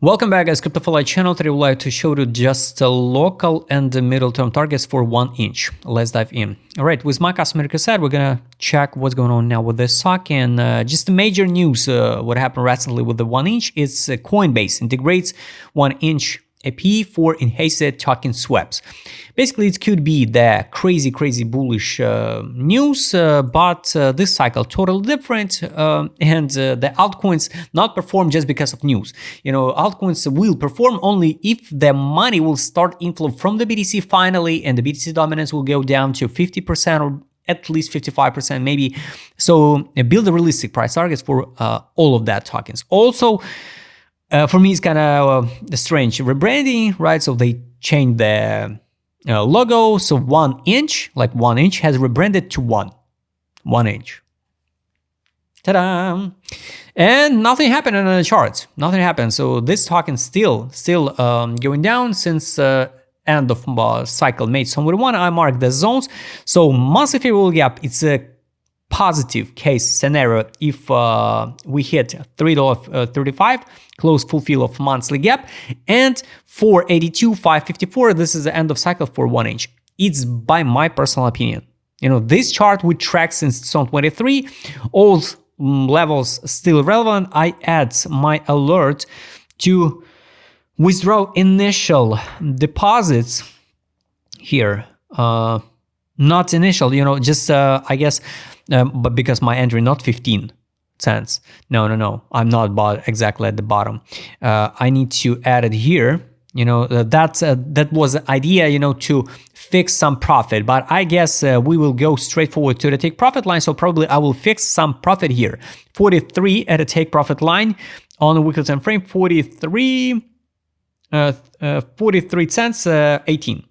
Welcome back, guys. CryptoFly channel. Today I would like to show you just local and middle term targets for 1 inch. Let's dive in. All right, with my customer said, we're gonna check what's going on now with this stock, and just the major news. What happened recently with the 1 inch is Coinbase integrates 1 inch AP for enhanced token swaps. Basically, it could be the crazy bullish news, but this cycle totally different, and the altcoins not perform just because of news. You know, altcoins will perform only if the money will start inflow from the BTC finally, and the BTC dominance will go down to 50% or at least 55% maybe. So build a realistic price targets for all of that tokens. Also, for me, it's kind of strange rebranding, right? So they changed the logo. So 1 inch, like 1 inch, has rebranded to 1 inch. Ta-da! And nothing happened on the charts. Nothing happened. So this token still going down since end of cycle made somewhere one. I marked the zones. So monthly favorable gap. It's a positive case scenario if we hit $3.35, close fulfill of monthly gap, and 482, 554. This is the end of cycle for 1 inch. It's by my personal opinion. You know, this chart we track since 2023, all levels still relevant. I add my alert to withdraw initial deposits here. Not initial, you know, just I guess. But because my entry not 15 cents. No. I'm not bought exactly at the bottom. I need to add it here. You know, that was the idea, you know, to fix some profit. But I guess we will go straight forward to the take profit line. So probably I will fix some profit here. 43 at a take profit line on the weekly time frame. 43 cents, 18.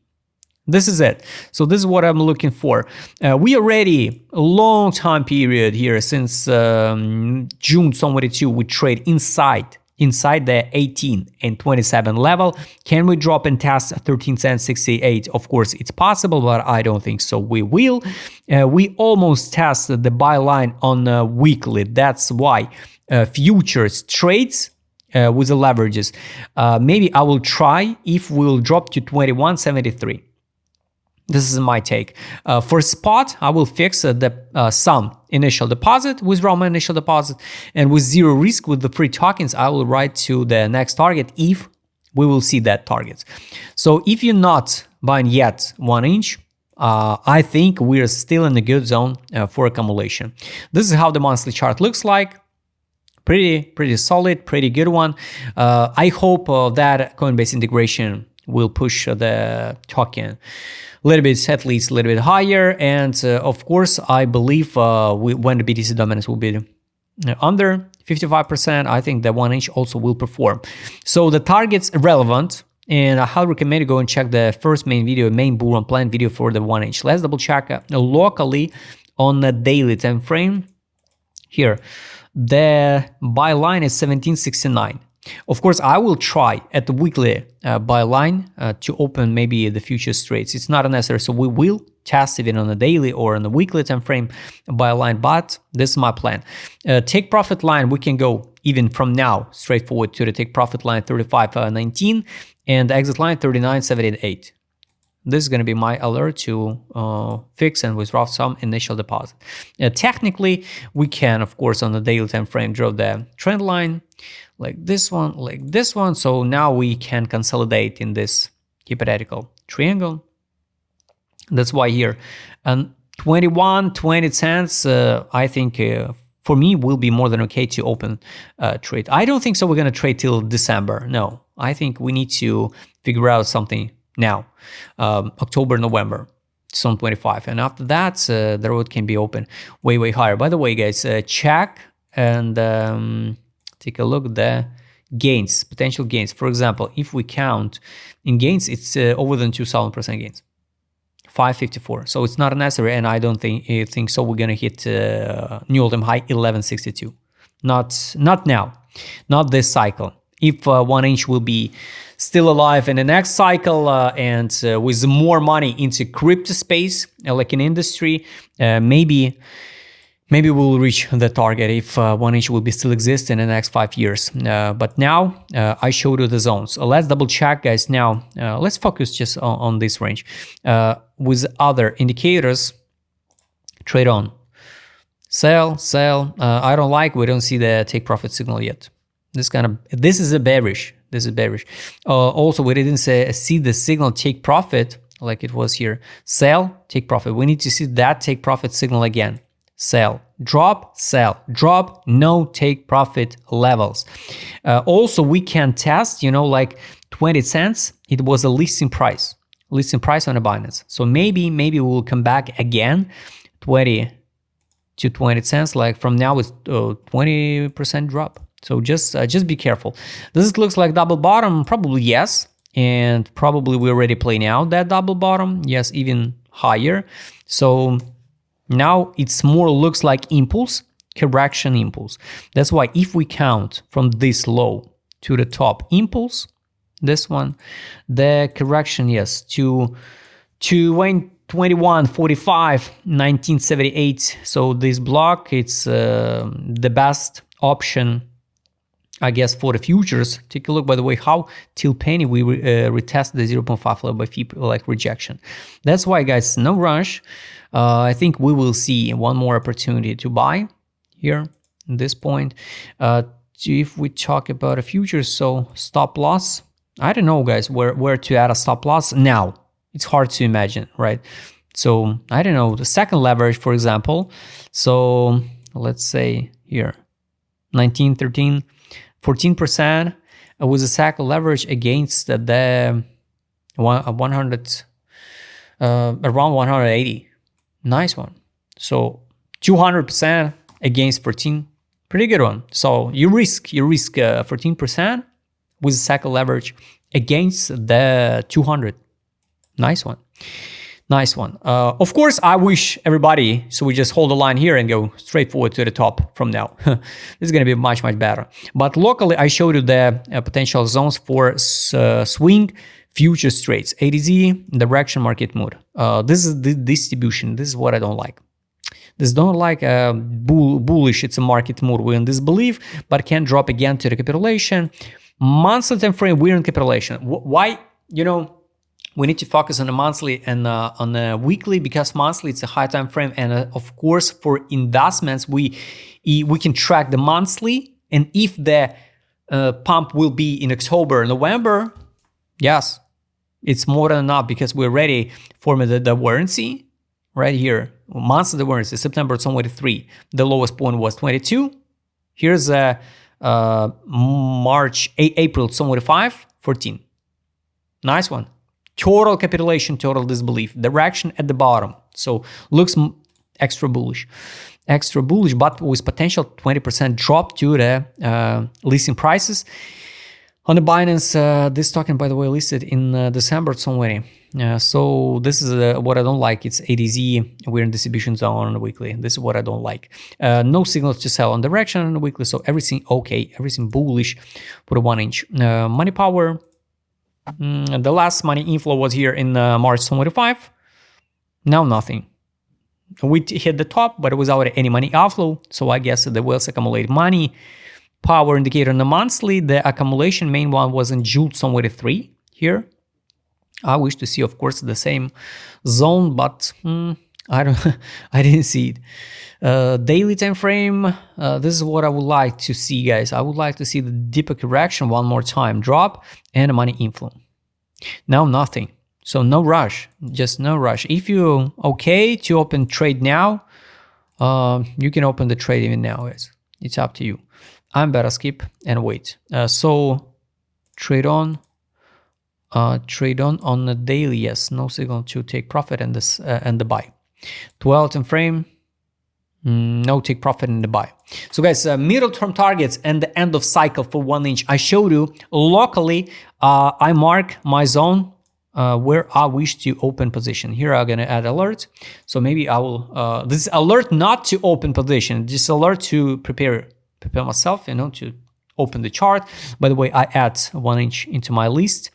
This is it. So this is what I'm looking for. We already a long time period here since June 2022. We trade inside the 18 and 27 level. Can we drop and test 13 cents 68? Of course, it's possible, but I don't think so. We will. We almost tested the buy line on weekly. That's why futures trades. With the leverages, maybe I will try if we'll drop to 21.73. This is my take. For spot, I will fix some initial deposit, withdraw my initial deposit, and with zero risk with the free tokens, I will write to the next target if we will see that target. So if you're not buying yet 1 inch, I think we're still in a good zone for accumulation. This is how the monthly chart looks like. Pretty solid, pretty good one. I hope that Coinbase integration will push the token a little bit, at least a little bit higher. And of course, I believe when the BTC dominance will be under 55%, I think the 1 inch also will perform. So the target's relevant, and I highly recommend you go and check the first main bull run plan video for the 1 inch. Let's double check locally on the daily time frame. Here, the buy line is 1769. Of course, I will try at the weekly buy line to open maybe the futures trades. It's not necessary, so we will test even on the daily or on the weekly time frame buy line. But this is my plan. Take profit line, we can go even from now straight forward to the take profit line 35.19 and the exit line 39.78. This is going to be my alert to fix and withdraw some initial deposit. Technically, we can, of course, on the daily time frame, draw the trend line like this one. So now we can consolidate in this hypothetical triangle. That's why here, and 20 cents, I think for me will be more than okay to open trade. I don't think so. We're going to trade till December. No, I think we need to figure out something now, October, November, 2025, and after that the road can be open way higher. By the way, guys, check and take a look at the gains, potential gains. For example, if we count in gains, it's over than 2,000% gains, 554. So it's not necessary, and I don't think so. We're gonna hit new all-time high 1162. Not now, not this cycle. If 1 inch will be still alive in the next cycle and with more money into crypto space, like an industry, maybe Maybe we'll reach the target if 1 inch will be still exist in the next 5 years. But now I showed you the zones. Let's double check, guys. Now let's focus just on this range. With other indicators, trade on, sell, sell. I don't like. We don't see the take profit signal yet. This is a bearish. This is bearish. Also, we didn't see the signal take profit like it was here. Sell, take profit. We need to see that take profit signal again. Sell, drop, sell, drop, no take profit levels. Also, we can test, like 20 cents. It was a listing price on the Binance. So maybe we will come back again, 20 to 20 cents. Like from now, it's 20% drop. So just be careful. This looks like double bottom, probably yes, and probably we already playing out that double bottom. Yes, even higher. So now it's more looks like impulse, correction impulse. That's why if we count from this low to the top impulse, this one, the correction, yes, to 21, 45, 1978. So this block, it's the best option, I guess, for the futures. Take a look, by the way, how till penny we retest the 0.5 level by fee like rejection. That's why, guys, no rush. I think we will see one more opportunity to buy here at this point. If we talk about a future, so stop loss, I don't know, guys, where to add a stop loss now. It's hard to imagine, right? So I don't know, the second leverage, for example. So let's say here, 19, 13, 14% with a second leverage against the 100, around 180. Nice one. So 200% against 14, pretty good one. So you risk 14% with second leverage against the 200. Nice one. Nice one. Of course, I wish everybody, so we just hold the line here and go straight forward to the top from now. This is going to be much, much better. But locally, I showed you the potential zones for swing futures trades, ADZ, direction, market mood. This is the distribution. This is what I don't like. This don't like bullish. It's a market mood. We're in disbelief, but can drop again to the capitulation. Monthly time frame, we're in capitulation. Why? We need to focus on the monthly and on the weekly, because monthly it's a high time frame, and of course for investments we can track the monthly, and if the pump will be in October, November, yes, it's more than enough, because we already formed the warranty right here. Monthly the warranty, September 23, the lowest point was 22. Here's a April 25, 14. Nice one. Total capitulation, total disbelief, direction at the bottom. So looks extra bullish, but with potential 20% drop to the listing prices. On the Binance, this token, by the way, listed in December 20. So this is what I don't like. It's ADZ. We're in distribution zone on the weekly. This is what I don't like. No signals to sell on direction on the weekly. So everything okay, everything bullish for the 1 inch. Money power. The last money inflow was here in March 25. Now nothing. We hit the top, but without any money outflow. So I guess the whales accumulate money. Power indicator on the monthly. The accumulation main one was in June 23 here. I wish to see, of course, the same zone, but I didn't see it. Daily time frame. This is what I would like to see, guys. I would like to see the deeper correction one more time, drop, and a money inflow. Now nothing. So no rush, just no rush. If you're okay to open trade now, you can open the trade even now, guys. It's up to you. I'm better skip and wait. So trade on the daily. Yes, no signal to take profit and this and the buy. 12 time frame. No take profit in the buy. So guys, middle term targets and the end of cycle for 1 inch. I showed you locally. I mark my zone where I wish to open position. Here I'm gonna add alert. So maybe I will. This is alert not to open position. Just alert to prepare myself. To open the chart. By the way, I add 1 inch into my list.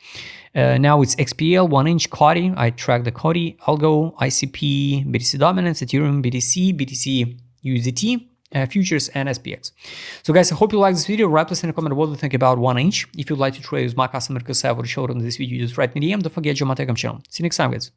Now it's XPL 1 inch CODI. I track the CODI, Algo, ICP, BTC dominance, Ethereum, BTC USDT, futures, and SPX. So guys, I hope you liked this video. Write us in a comment what you think about 1inch. If you'd like to trade with my customer service showed on this video, just write me DM. Don't forget to join my Telegram channel. See you next time, guys.